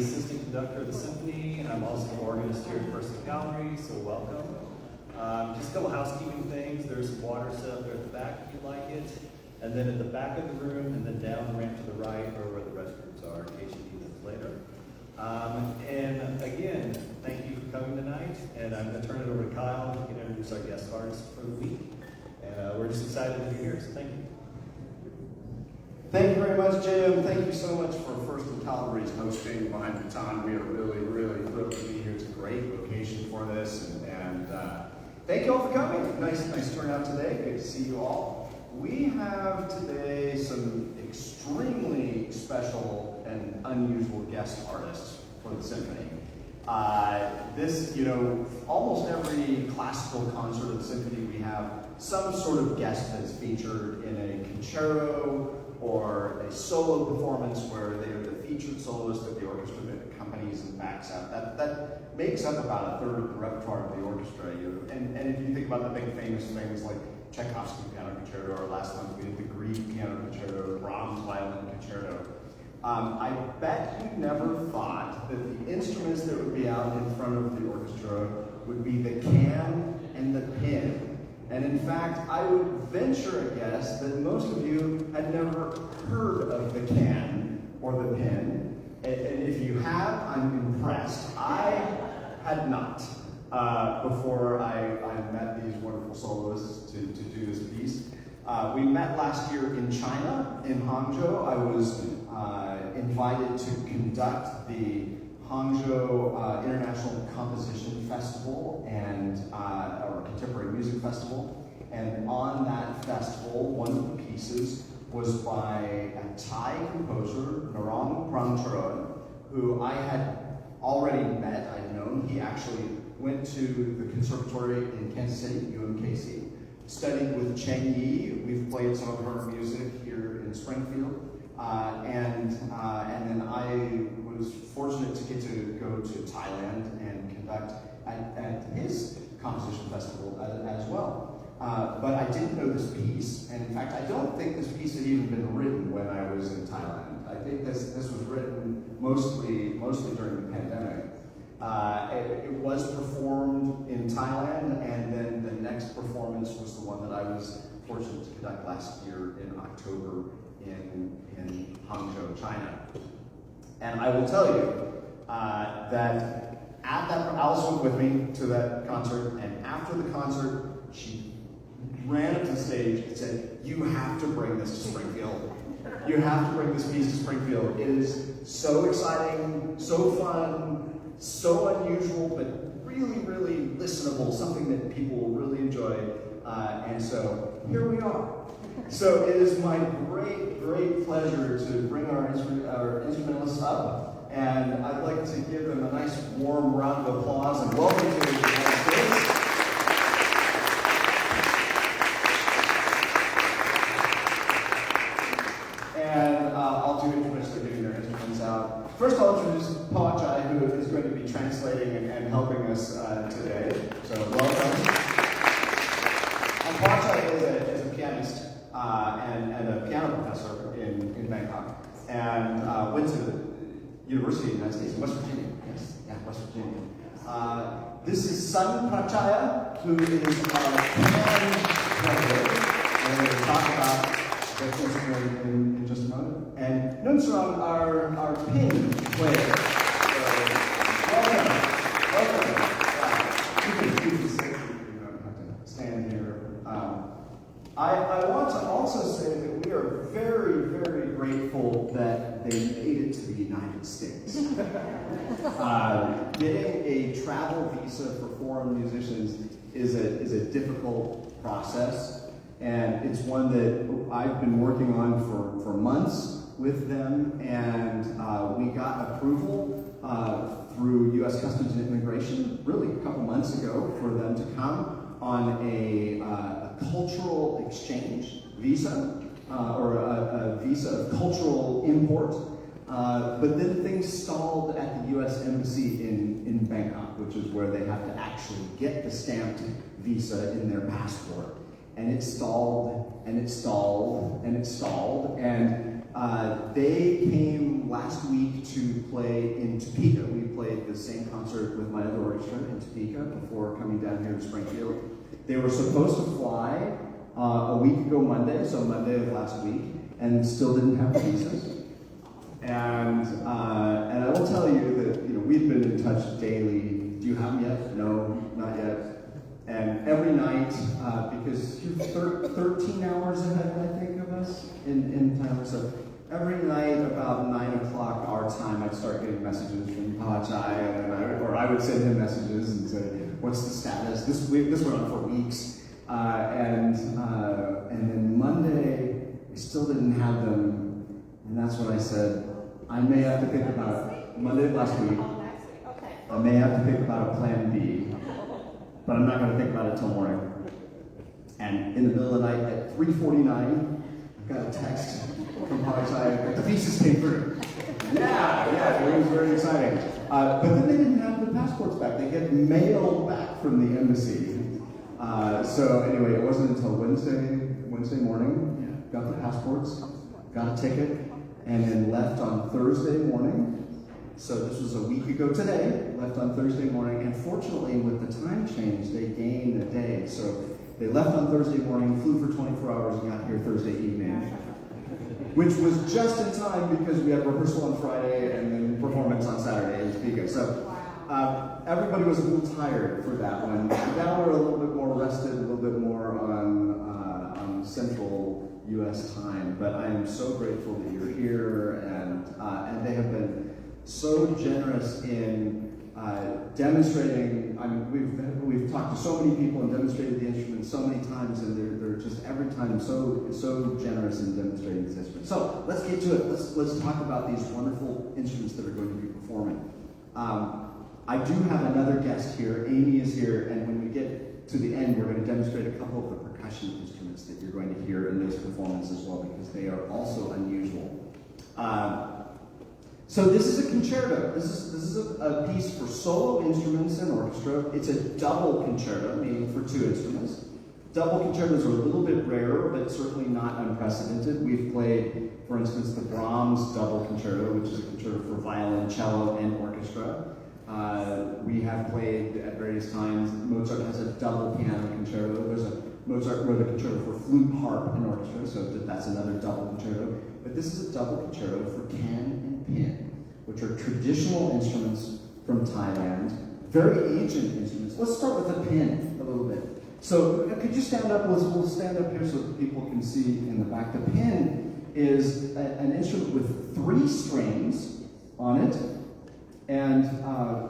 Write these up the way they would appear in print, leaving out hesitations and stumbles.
assistant conductor of the symphony, and I'm also the organist here at First Gallery, so welcome. Just a couple housekeeping things. There's some water set up there at the back if you like it. And then at the back of the room, and then down the ramp to the right, or where the restrooms are, in case you need them later. And again, thank you for coming tonight. And I'm going to turn it over to Kyle, who can introduce our guest artist for the week. And we're just excited to be here, so thank you. Thank you very much, Jim. Thank you so much for First and Calvary's hosting behind Baton. We are really, really thrilled to be here. It's a great location for this, and thank you all for coming. Nice turnout today. Good to see you all. We have today some extremely special and unusual guest artists for the symphony. Almost every classical concert of the symphony, we have some sort of guest that's featured in a concerto or a solo performance where they are the featured soloist that the orchestra accompanies and backs up. That makes up about a third of the repertoire of the orchestra. And if you think about the big famous things like Tchaikovsky Piano Concerto, or last month we did the Grieg Piano Concerto, Brahms Violin Concerto. I bet you never thought that the instruments that would be out in front of the orchestra would be the can and the pin. And in fact, I would venture a guess that most of you had never heard of the can or the pin. And if you have, I'm impressed. I had not before I met these wonderful soloists to do this piece. We met last year in China, in Hangzhou. I was invited to conduct the Hangzhou International Composition Festival or Contemporary Music Festival, and on that festival, one of the pieces was by a Thai composer, Narong Prangcharoen, who I had already met. I'd known. He actually went to the conservatory in Kansas City, UMKC, studied with Cheng Yi. We've played some of her music here in Springfield, and then I was fortunate to get to go to Thailand and conduct at his composition festival as well. But I didn't know this piece, and in fact, I don't think this piece had even been written when I was in Thailand. I think this was written mostly during the pandemic. It was performed in Thailand, and then the next performance was the one that I was fortunate to conduct last year in October in Hangzhou, China. And I will tell you that Alice went with me to that concert, and after the concert, she ran up to the stage and said, "You have to bring this to Springfield. You have to bring this piece to Springfield. It is so exciting, so fun, so unusual, but really, really listenable, something that people will really enjoy." And so here we are. So it is my great, great pleasure to bring our instrumentalists up, and I'd like to give them a nice warm round of applause and welcome to the United States. And I'll do it first. They're getting their instruments out. First, I'll introduce Pawachai, who is going to be translating and helping us today. So welcome. Pawachai is a pianist and a piano professor in Bangkok, and went to the University of the United States in West Virginia. Yes, yeah, West Virginia. This is Sun Prachaya, who is our piano player, and we're going to talk about that instrument in just a moment. And Nunsrong, our pin player. Welcome. You don't have to stand here. I want to also say that we are very, very grateful that they made it to the United States. Getting a travel visa for foreign musicians is a difficult process, and it's one that I've been working on for months with them, and we got approval through U.S. Customs and Immigration really a couple months ago for them to come on a cultural exchange visa, or a visa of cultural import, but then things stalled at the U.S. Embassy in Bangkok, which is where they have to actually get the stamped visa in their passport. And it stalled, and it stalled, and it stalled, and they came came last week to play in Topeka. We played the same concert with my other orchestra in Topeka before coming down here to Springfield. They were supposed to fly a week ago Monday, so Monday of last week, and still didn't have visas. And I will tell you that we've been in touch daily. Do you have them yet? No, not yet. And every night, because you're 13 hours ahead, I think, of us in time. So every night about 9 o'clock our time, I'd start getting messages from Pachai, and I would send him messages and say, "What's the status?" This went on for weeks, and then Monday we still didn't have them, and that's when I said, I may have to think about it. Monday of last week. I may have to think about a plan B. But I'm not going to think about it till morning. And in the middle of the night at 3:49, I got a text from Pachai that the visas came through. Yeah, it was very exciting. But then they didn't have the passports back. They get mail back from the embassy. So anyway, it wasn't until Wednesday morning, got the passports, got a ticket, and then left on Thursday morning. So this was a week ago today, left on Thursday morning, and fortunately with the time change, they gained a day. So they left on Thursday morning, flew for 24 hours, and got here Thursday evening, which was just in time because we had rehearsal on Friday and then performance on Saturday in Topeka. So everybody was a little tired for that one. Now we're a little bit more rested, a little bit more on central U.S. time, but I am so grateful that you're here, and they have been so generous in demonstrating. I mean, we've talked to so many people and demonstrated the instruments so many times, and they're just every time so generous in demonstrating these instruments. So let's get to it. Let's talk about these wonderful instruments that are going to be performing. I do have another guest here. Amy is here, and when we get to the end, we're going to demonstrate a couple of the percussion instruments that you're going to hear in this performance as well, because they are also unusual. So this is a concerto. This is a piece for solo instruments and orchestra. It's a double concerto, meaning for two instruments. Double concertos are a little bit rarer, but certainly not unprecedented. We've played, for instance, the Brahms double concerto, which is a concerto for violin, cello, and orchestra. We have played at various times. Mozart has a double piano concerto. Mozart wrote a concerto for flute, harp, and orchestra, so that's another double concerto. But this is a double concerto for can and pin, which are traditional instruments from Thailand, very ancient instruments. Let's start with the pin a little bit. So could you stand up? We'll stand up here so that people can see in the back. The pin is an instrument with 3 strings on it, and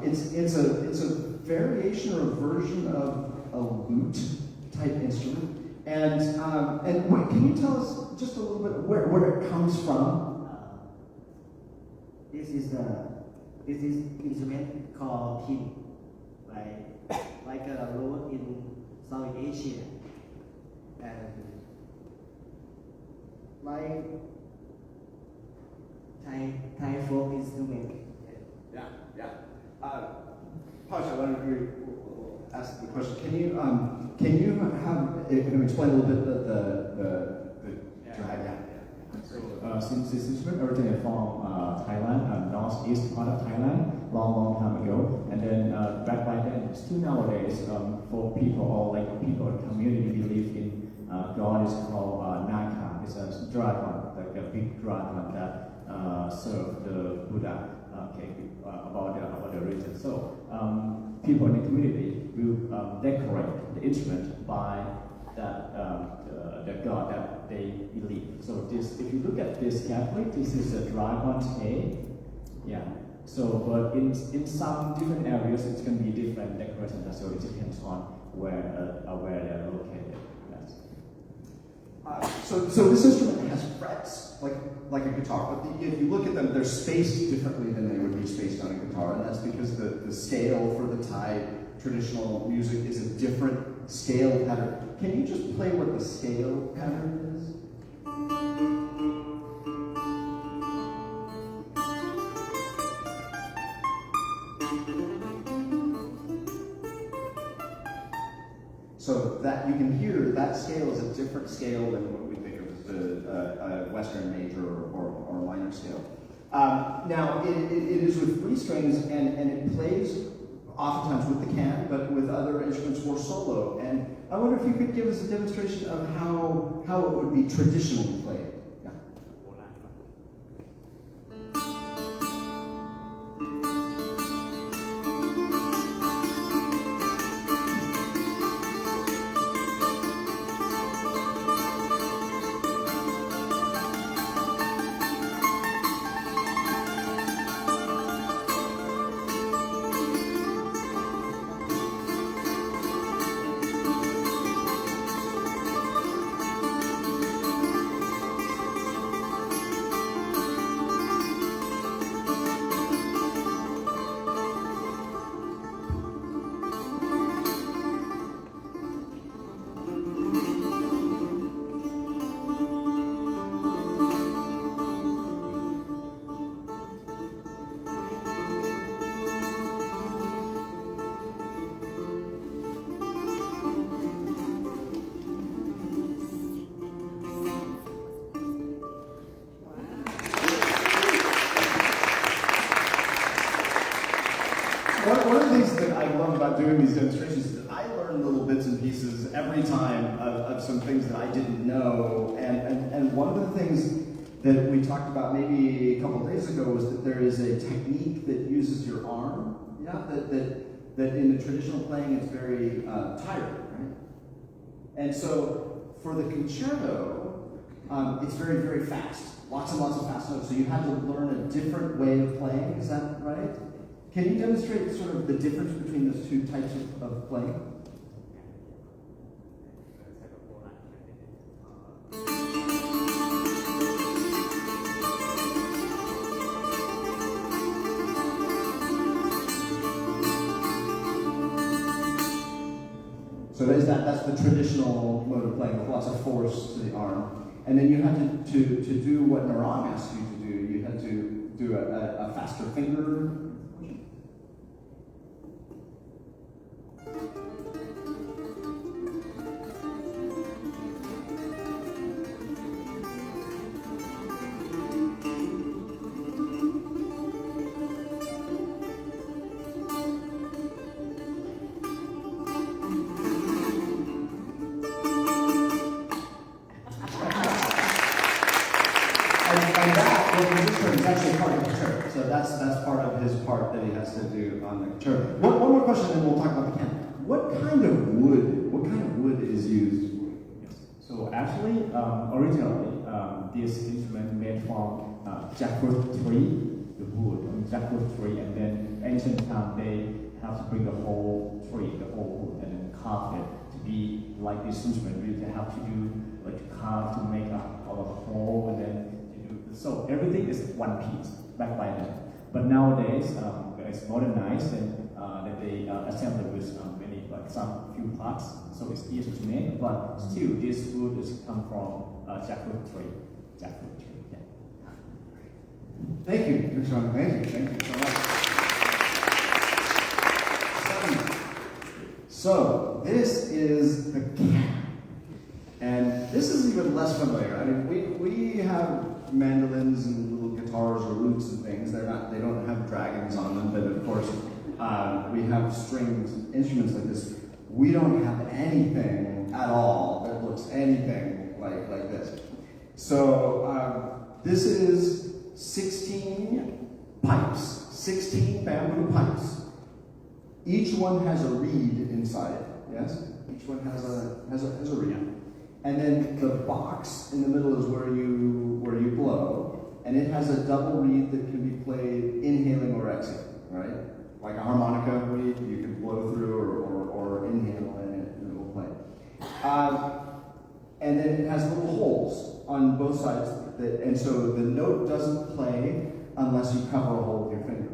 it's a variation or a version of a lute type instrument. And wait, can you tell us just a little bit where it comes from? This is instrument called pin, like a road in South Asia, and like Thai folk instrument. Yeah. Pasha, why don't you ask the question? Can you explain a little bit the drag? So since this instrument originated from Thailand, northeast part of Thailand, long time ago, and then back by then, still nowadays, for people or like people in the community believe in God is called Naka. It's a dragon, like a big dragon that served the Buddha. About the religion. So people in the community will decorate the instrument by the god that they believe. So this, if you look at this carefully, this is a dragon's egg. Yeah. So, but in some different areas, it's going to be different decoration. So it depends on where they're located. Yes. So this instrument has frets, like a guitar, but if you look at them, they're spaced differently than they would be spaced on a guitar, and that's because the scale for the Thai traditional music is a different scale pattern. Can you just play what the scale pattern is? So that you can hear that scale is a different scale than what we think of as the Western major or minor scale. Now, it is with 3 strings, and it plays oftentimes with the can, but with other instruments more solo. And I wonder if you could give us a demonstration of how it would be traditionally played. Yeah. One of the things that I love about doing these demonstrations is that I learn little bits and pieces every time of some things that I didn't know. And one of the things that we talked about maybe a couple of days ago was that there is a technique that uses your arm. Yeah, that in the traditional playing it's very tired, right? And so for the concerto, it's very, very fast. Lots and lots of fast notes. So you have to learn a different way of playing, is that right? Can you demonstrate sort of the difference between those 2 types of playing? So that's the traditional mode of playing with lots of force to the arm. And then you had to do what Narang asked you to do. You had to do a faster finger. That's part of his part that he has to do on the guitar. One more question, and we'll talk about the can. What kind of wood is used? So actually, originally, this instrument made from jackfruit tree, the wood, jackfruit tree, and then ancient time they have to bring the whole tree, the whole wood, and then carve it to be like this instrument. They have to do like carve to make up all of the hole, and then to do so everything is one piece back by then. But nowadays, it's modernized and that they assemble with many, like some few parts, so it's easy to make. But still, this wood is come from jackfruit tree. Jackfruit tree. Yeah. Thank you, Sean. Thank you so much. So this is the can, and this is even less familiar. I mean, we have mandolins and little guitars or lutes and things. They don't have dragons on them, but of course we have stringed instruments like this. We don't have anything at all that looks anything like this. So this is 16 pipes, 16 bamboo pipes. Each one has a reed inside. Yes, each one has a reed. And then the box in the middle is where you blow, and it has a double reed that can be played inhaling or exhaling, right? Like a harmonica reed, you can blow through or inhale and it will play. And then it has little holes on both sides, and so the note doesn't play unless you cover a hole with your finger.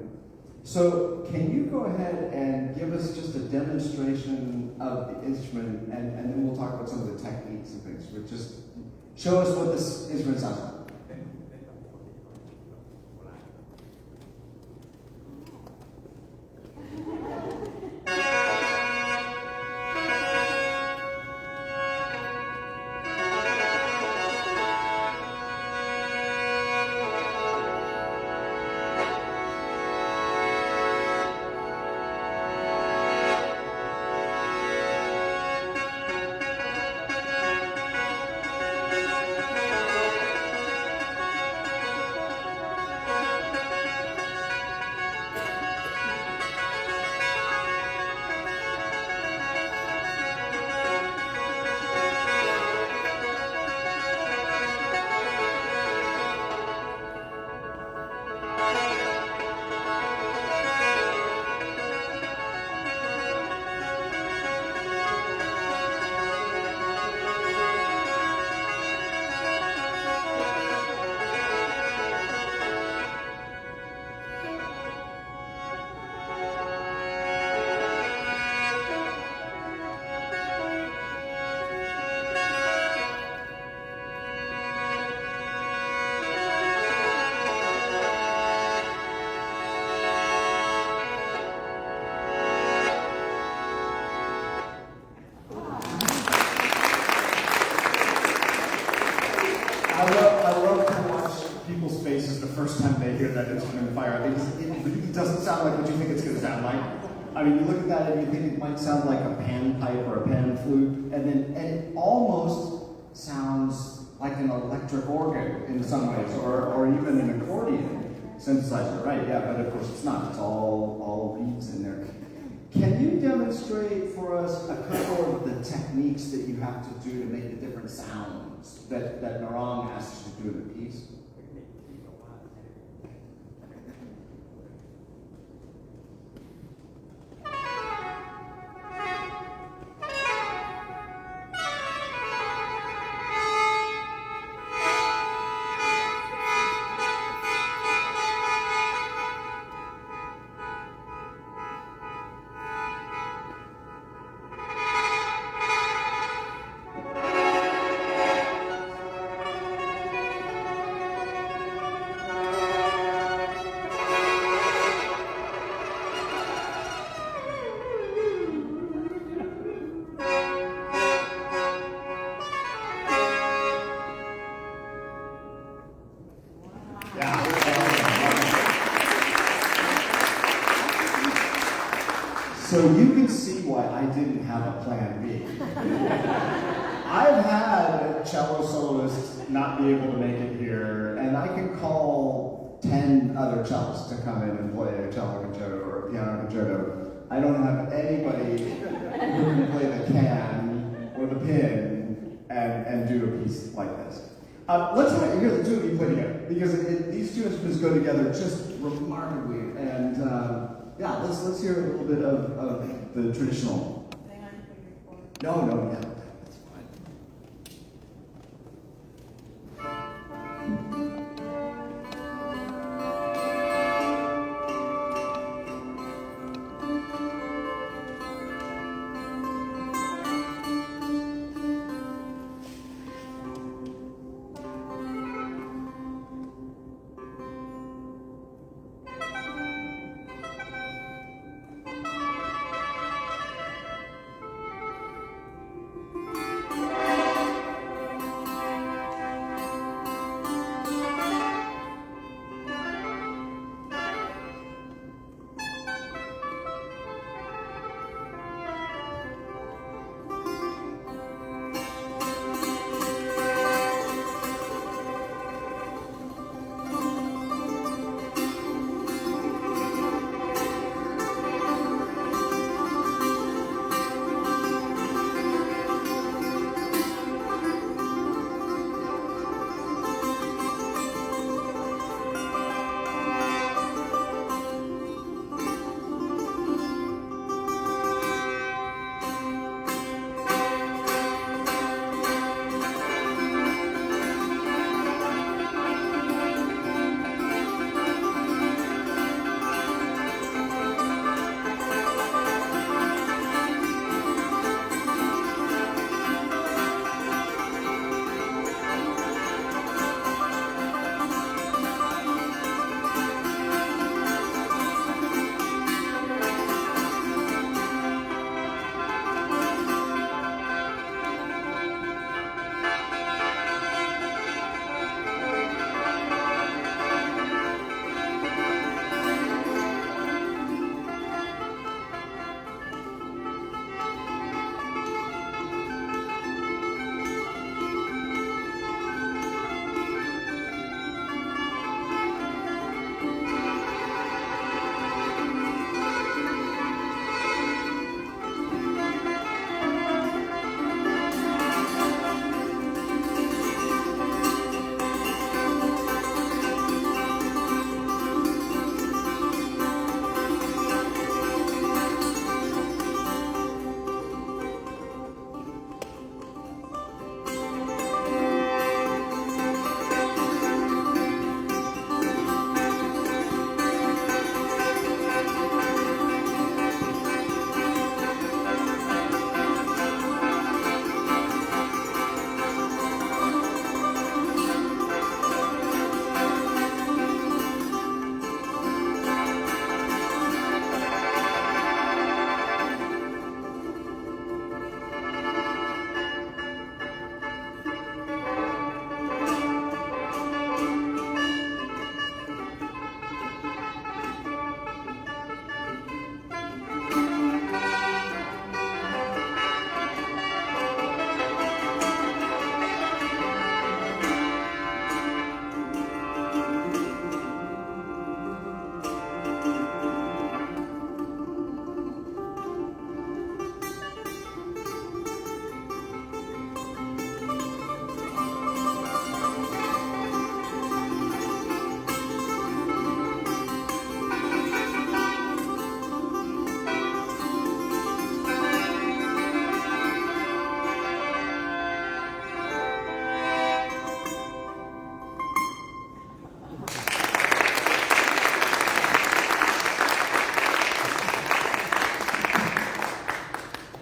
So can you go ahead and give us just a demonstration of the instrument, and then we'll talk about some of the techniques and things. But just show us what this instrument sounds like. think it's going to sound like? I mean, you look at that and you think it might sound like a panpipe or a pan flute, and it almost sounds like an electric organ in some ways, or even an accordion synthesizer, right? Yeah, but of course it's not. It's all beats in there. Can you demonstrate for us a couple of the techniques that you have to do to make the different sounds that Narang asks you to do in the piece? So you can see why I didn't have a plan B. I've had cello soloists not be able to make it here, and I can call 10 other cellists to come in and play a cello concerto or a piano concerto. I don't have anybody who can play the can or the pin and do a piece like this. Let's hear the two of you play together, because these two instruments go together just remarkably, and yeah, let's hear a little bit of the traditional. Hang on for your chord. No, yeah, that's fine.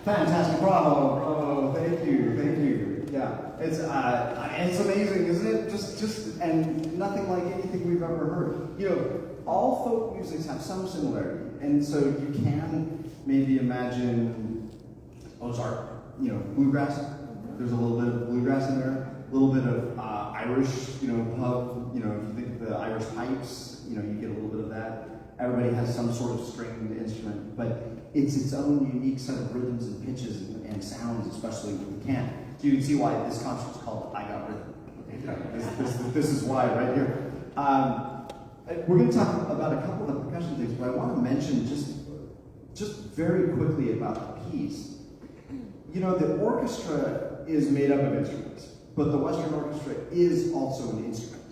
Fantastic, bravo, thank you. Yeah, it's amazing, isn't it? Just and nothing like anything we've ever heard. You know, all folk musics have some similarity, and so you can maybe imagine Ozark, you know, bluegrass. There's a little bit of bluegrass in there, a little bit of Irish, you know, pub. You know, if you think of the Irish pipes, you know, you get a little bit of that. Everybody has some sort of stringed instrument, but it's its own unique set of rhythms and pitches and sounds, especially with the can. So you can see why this concert is called I Got Rhythm. Okay? This is why right here. We're going to talk about a couple of the percussion things, but I want to mention just very quickly about the piece. You know, the orchestra is made up of instruments, but the Western Orchestra is also an instrument.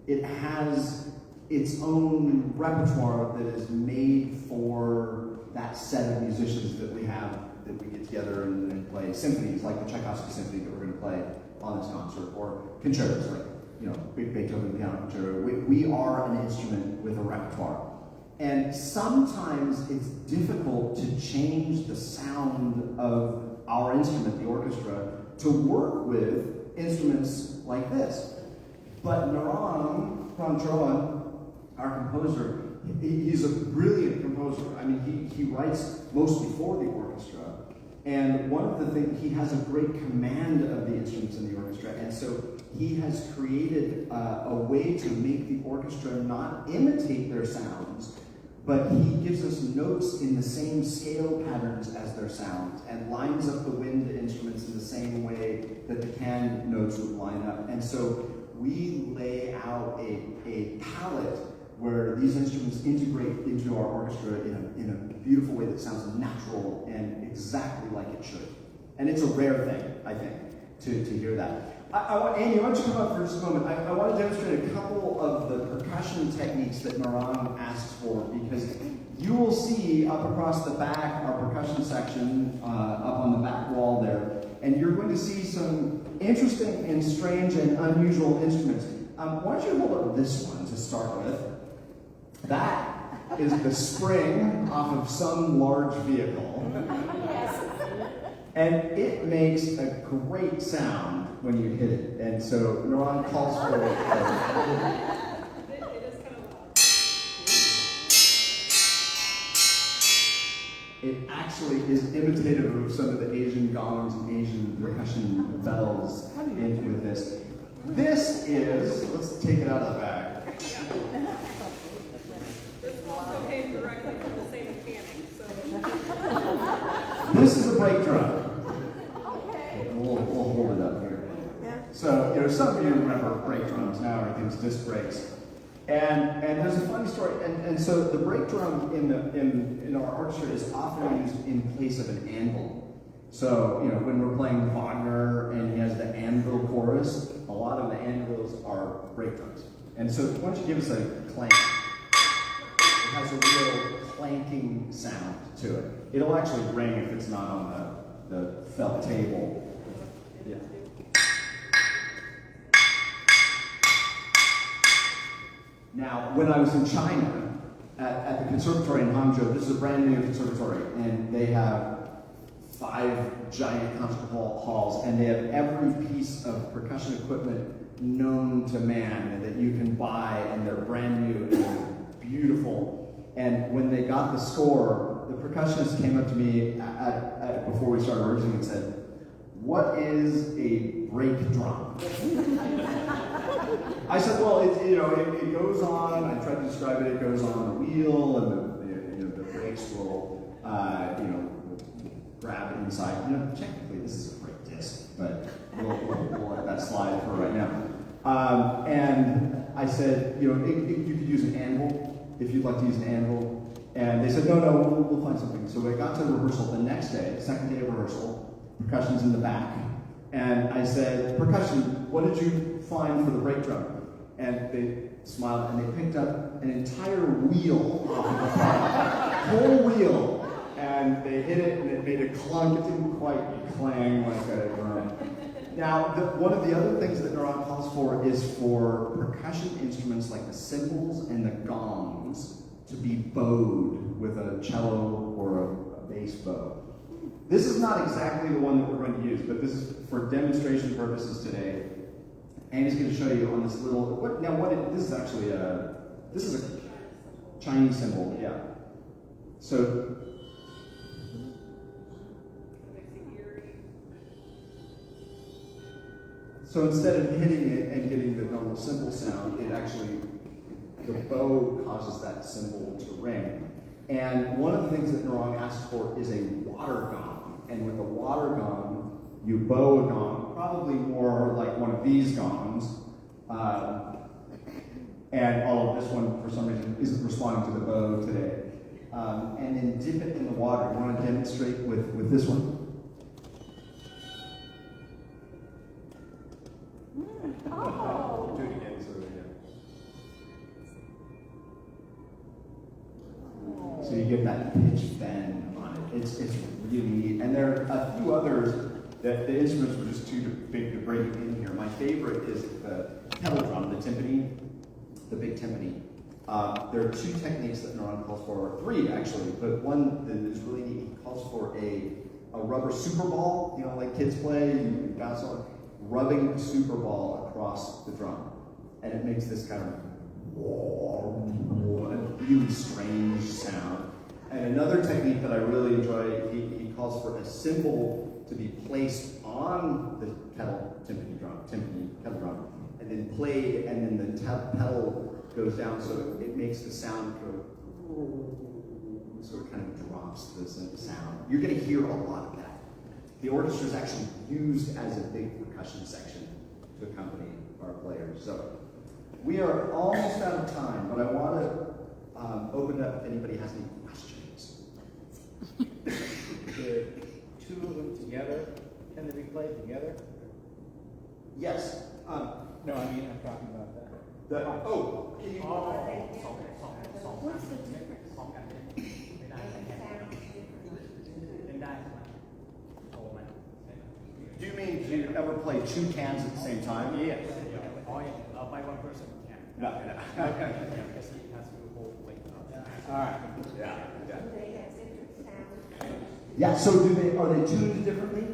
It has its own repertoire that is made for that set of musicians that we have, that we get together and play symphonies, like the Tchaikovsky symphony that we're going to play on this concert, or concertos, like, you know, big Beethoven piano concerto. We are an instrument with a repertoire. And sometimes it's difficult to change the sound of our instrument, the orchestra, to work with instruments like this. But Narang Pranjoan, our composer, he's a brilliant composer. I mean, he writes mostly for the orchestra. And one of the things, he has a great command of the instruments in the orchestra. And so he has created a way to make the orchestra not imitate their sounds, but he gives us notes in the same scale patterns as their sounds and lines up the wind instruments in the same way that the can notes would line up. And so we lay out a palette where these instruments integrate into our orchestra in a beautiful way that sounds natural and exactly like it should. And it's a rare thing, I think, to hear that. Andy, why don't you come up for just a moment? I want to demonstrate a couple of the percussion techniques that Narang asks for, because you will see up across the back, our percussion section, up on the back wall there, and you're going to see some interesting and strange and unusual instruments. Why don't you hold up this one to start with? That is the spring off of some large vehicle. And it makes a great sound when you hit it. And so Narang calls for it. It is kind of loud. It actually is imitative of some of the Asian gongs and Asian percussion bells with this. This is, let's take it out of the bag. This also came directly from the same mechanic, so. This is a brake drum. We'll hold it up here. So, you know, some of you remember brake drums. Now everything's disc brakes. And there's a funny story. And so the brake drum in our orchestra is often used in place of an anvil. So, you know, when we're playing Wagner and he has the anvil chorus, a lot of the anvils are brake drums. And so why don't you give us a clank? It has a real clanking sound to it. It'll actually ring if it's not on the felt table. Yeah. Now, when I was in China, at the conservatory in Hangzhou, this is a brand new conservatory, and they have 5 giant concert halls, and they have every piece of percussion equipment known to man that you can buy, and they're brand new and beautiful. And when they got the score, the percussionist came up to me before we started rehearsing and said, "What is a brake drum?" I said, "Well, it goes on." I tried to describe it. It goes on a wheel, and the brakes will, grab it inside. You know, technically, this is a brake disc, but we'll let that slide for right now. And I said, you could use an anvil if you'd like to use an anvil. And they said, no, we'll find something. So we got to rehearsal the next day, the second day of rehearsal. Percussion's in the back. And I said, "Percussion, what did you find for the brake drum?" And they smiled and they picked up an entire wheel off of the car. Whole wheel. And they hit it and it made a clunk. It didn't quite clang like a drum. Now, one of the other things that Narang calls for is for percussion instruments like the cymbals and the gongs to be bowed with a cello or a bass bow. This is not exactly the one that we're going to use, but this is for demonstration purposes today. And he's going to show you on this little, this is actually this is a Chinese symbol, yeah. So, instead of hitting it and getting the normal cymbal sound, it actually, the bow causes that cymbal to ring. And one of the things that Narong asked for is a water gong. And with a water gong, you bow a gong, probably more like one of these gongs. And all of this one, for some reason, isn't responding to the bow today. And then dip it in the water. I want to demonstrate with this one. Oh. Do it again, so yeah. So you get that pitch bend on it. It's really neat. And there are a few others that the instruments were just too big to bring in here. My favorite is the kettle drum, the timpani, the big timpani. There are two techniques that Narong calls for, or three actually, but one that is really neat. He calls for a rubber super ball, like kids play, you bounce on, rubbing the super ball across the drum. And it makes this kind of a really strange sound. And another technique that I really enjoy, he calls for a cymbal to be placed on the kettle drum, and then played, and then the pedal goes down, so it makes the sound go, so it kind of drops the sound. You're going to hear a lot of that. The orchestra is actually used as a big percussion section to accompany our players. So we are almost out of time, but I want to open it up if anybody has any questions. The two of them together, can they be played together? Yes. No, I mean, I'm talking about that. Can you? What's the difference? Do you mean, do you ever play two cans at the same time? Yes. By one person can. No. Okay. All right. Yeah. They have different sounds. Yeah. So are they tuned differently?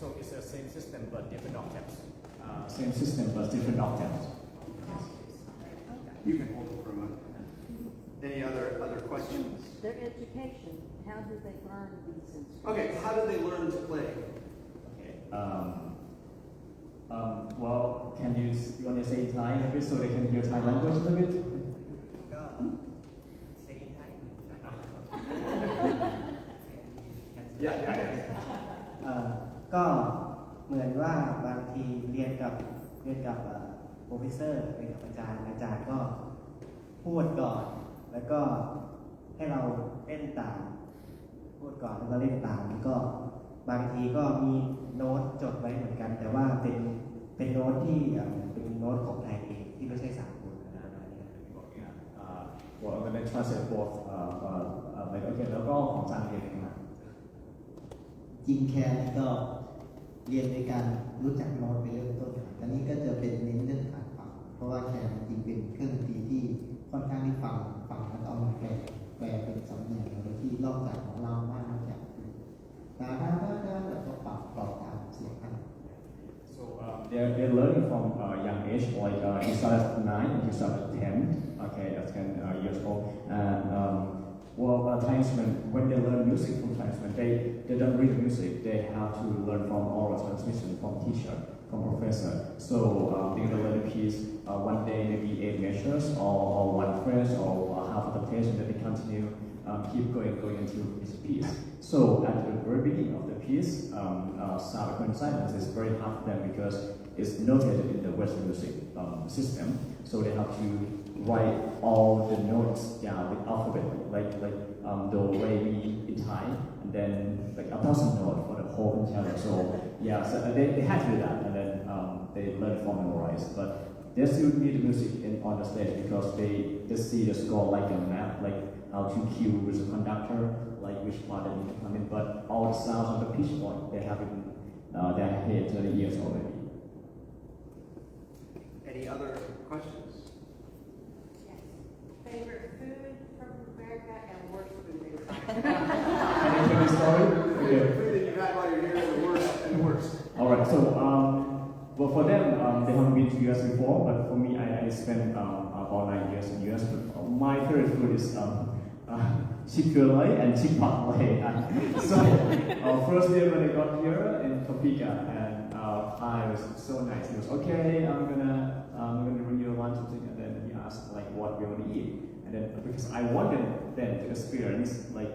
So it's the same system but different octaves. Same system but different octaves. You can hold it for a moment. Any other questions? Their education, how do they learn these instruments? Okay, how do they learn to play? Well, you want to say Thai a bit so they can hear Thai language a little bit? Yeah. ก็เหมือนว่าบางทีเรียนกับโปรเฟสเซอร์เรียนกับอาจารย์ก็พูดก่อนแล้วก็ให้เราเล่นตามพูดก่อนแล้วก็เล่นตามแล้วก็บางทีก็มีโน้ตจดไว้เหมือนกันแต่ว่าเป็นโน้ตที่เป็นโน้ตของไทยเองที่ไม่ใช่สากลนะ Well, I'm going to translate both แล้วก็ของจางเรียนนะ จริงแค่นี้ก็เรียนในการรู้จักโน้ตไปเริ่มต้นอันนี้ก็จะเป็นเน้นเรื่องการฟังเพราะว่าแคนจริงเป็นเครื่องดนตรีที่ค่อนข้างที่ฟังแล้วเอามาแปลเป็นสำเนียงโดยที่นอกจากของเรามากนอกจากดาแล้วก็ปรับต่อตามเสียงกัน So they're learning from young age, like he started at 9 and he started at 10, okay, that's 10 years old. And Thai instrument, when they learn music from Thai instrument, they don't read music, they have to learn from oral transmission, from teacher, from professor. So they're going to learn a piece one day, maybe 8 measures, or one phrase, or half adaptation, that they continue, keep going into this piece. So at the very beginning of the piece, sound silence is very hard for them because it's notated in the Western music system. So they have to write all the notes down with alphabet, like the way we in Thai, and then like 1,000 notes for the whole entire. So yeah, so they had to do that, and then they learn from memorize. But they still need the music on the stage because they just see the score like a map, like how to cue with the conductor, like which part they need to come in. But all the sounds of the pitch point, they have it in their head 30 years already. Any other questions? Yes. favorite food from America and worst food in Thailand? Can I tell you a story? Okay. Food that you've had while you're here, and the worst and the worst. All right. So, well, for them, they haven't been to US before, but for me, I spent about 9 years in US. But my favorite food is Chick-fil-A and Chick-fil-A. So, first day when I got here in Topeka, and Kai was so nice. He was okay. I'm gonna bring you lunch or something, and then he asked like what we want to eat, and then because I wanted them to experience like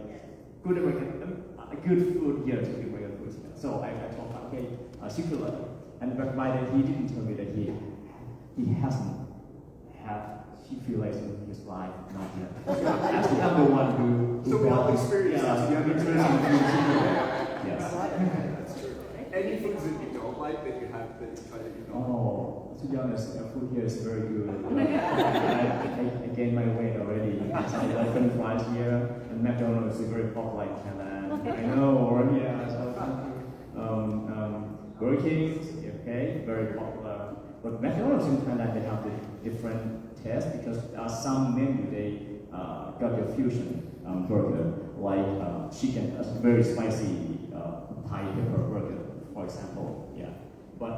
good American, good food here to be American food. So I told him, okay, Chick-fil-A. And but by then he didn't tell me that he hasn't had Chick-fil-A in his life, not yet. Actually, I'm the one who So well experienced. Yeah, you have experience in Chick-fil-A. Yes. That's true. Any foods that you don't like that you have that you try that you don't like? Oh, to be honest, food here is very good. I gained my weight already. I couldn't fly here, and McDonald's is very popular in Thailand. I know, or yeah, so Burger King, okay, very popular. But McDonald's in Thailand, they have the different taste because some menu they got your fusion burger, like chicken, a very spicy Thai pepper burger, for example. Yeah, but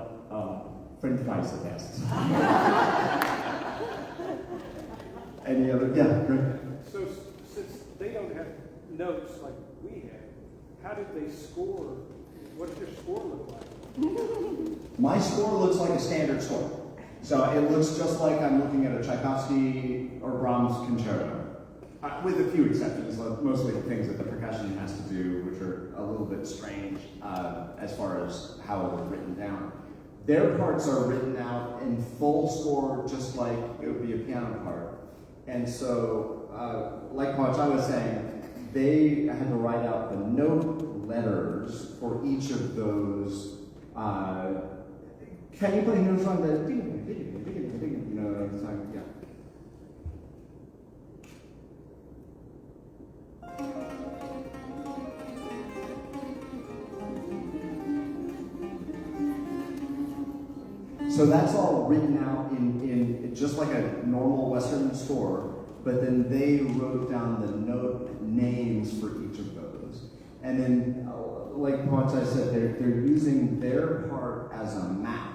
French fries are the best. Any other? Yeah, great. So since they don't have notes like we have, how did they score? What does their score look like? My score looks like a standard score. So it looks just like I'm looking at a Tchaikovsky or Brahms concerto, with a few exceptions, mostly things that the percussion has to do, which are a little bit strange as far as how it was written down. Their parts are written out in full score, just like it would be a piano part. And so, like Pachai was saying, they had to write out the note letters for each of those. Can you play notes on the? You know, it's like, yeah. So that's all written out in just like a normal Western score, but then they wrote down the note names for each of those. And then, like Pachai said, they're using their part as a map.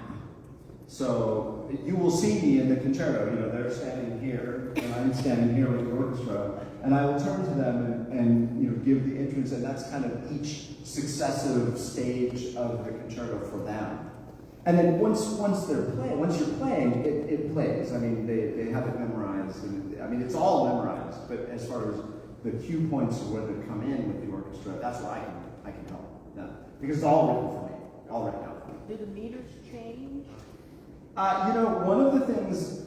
So you will see me in the concerto, you know, they're standing here, and I'm standing here with the orchestra, and I will turn to them and you know, give the entrance, and that's kind of each successive stage of the concerto for them. And then once you're playing, it plays. I mean, they have it memorized, and I mean, it's all memorized, but as far as the cue points of where they come in with the orchestra, that's what I can help. Yeah. Because it's all written for me, all written out for me. Do the meters change? You know, one of the things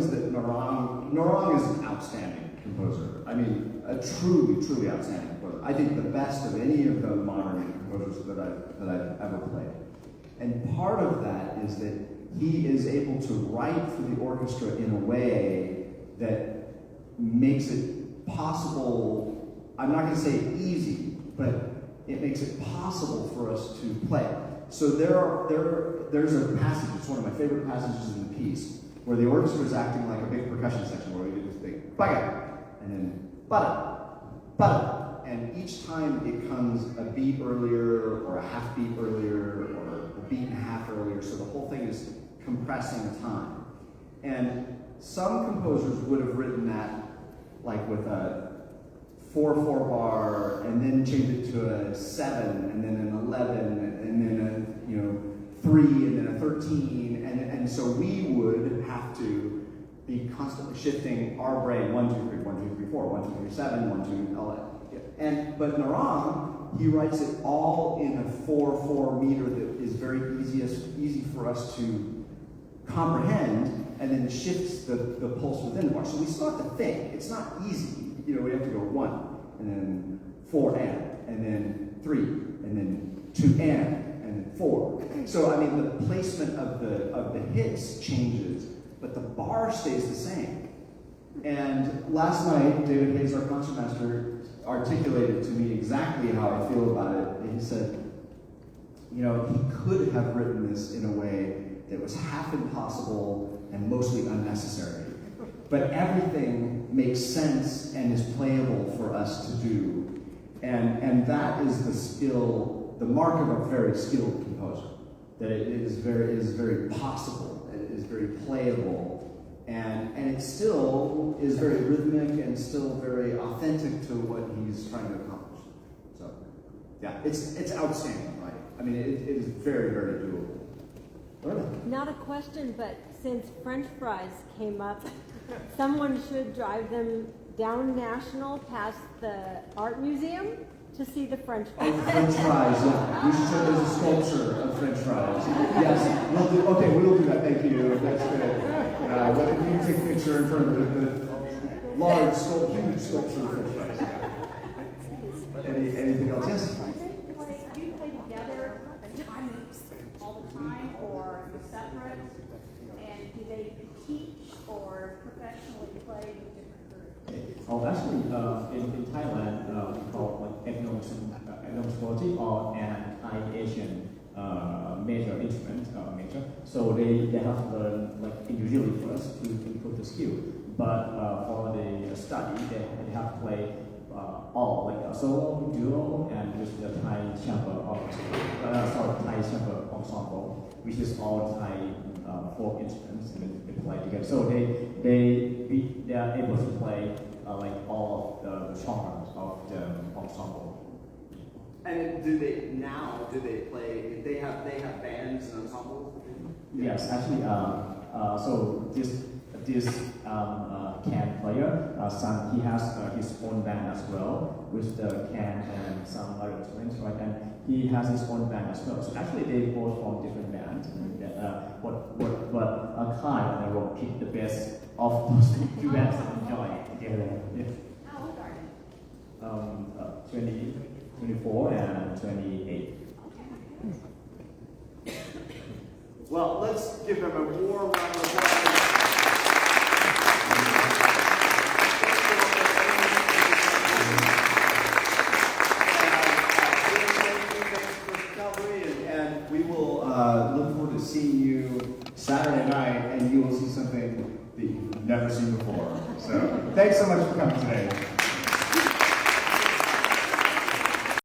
that Narang is an outstanding composer. I mean, a truly outstanding composer. I think the best of any of the modern composers that I've ever played. And part of that is that he is able to write for the orchestra in a way that makes it possible. I'm not going to say easy, but it makes it possible for us to play. So there's a passage, it's one of my favorite passages in the piece, where the orchestra is acting like a big percussion section, where we do this big baga, and then bada, bada, and each time it comes a beat earlier, or a half beat earlier, or a beat and a half earlier, so the whole thing is compressing time. And some composers would have written that like with a 4/4 bar, and then change it to a 7, and then an 11, and then a 3, and then a 13, and so we would have to be constantly shifting our brain 1, 2, 3, 1, 2, 3, 4, 1, 2, 3, 7, 1, 2, 11. But Narang, he writes it all in a 4/4 meter that is very easy for us to comprehend, and then shifts the pulse within the bar. So we still have to think. It's not easy. You know, we have to go 1, and then 4 and then 3, and then 2 and then 4. So I mean, the placement of the hits changes, but the bar stays the same. And last night, David Hayes, our concertmaster, articulated to me exactly how I feel about it. And he said, you know, he could have written this in a way that was half impossible and mostly unnecessary. but everything makes sense and is playable for us to do. And that is the skill, the mark of a very skilled composer. That it is very possible, it is very playable, and it still is very rhythmic and still very authentic to what he's trying to accomplish. So, yeah, it's outstanding, right? I mean, it is very, very doable. Really? Not a question, but since French fries came up, someone should drive them down National past the art museum to see the French fries. Oh, French fries, yeah. We should show there's a sculpture of French fries. Yes, we'll do that, thank you. That's good. Whether you can take a picture in front of the large huge sculpture of French fries. Anything else? Yes? Do you play together all the time, or you're separate? And do they teach or professionally play with different groups? Oh, actually, in Thailand, we call like ethnomusicology or an Asian major instrument major. So they have to learn like individually first to improve the skill. But for the study, they have to play all like a solo, duo, and with the Thai chamber Thai chamber ensemble, which is all Thai folk instruments, and they play together. So they are able to play like all of the genres of the ensemble. And do they play? They have bands and ensembles. Yes, actually, so this can player, he has his own band as well with the can and some other instruments, right? And he has his own band as well. So actually, they both from different bands. But Kyle and I will pick the best of those two bands that enjoy together. Yeah. How old are you? 20, 24 and 28. Well, let's give them a warm round of applause. And we will look forward to seeing you Saturday night, and you will see something that you've never seen before. So, thanks so much for coming today.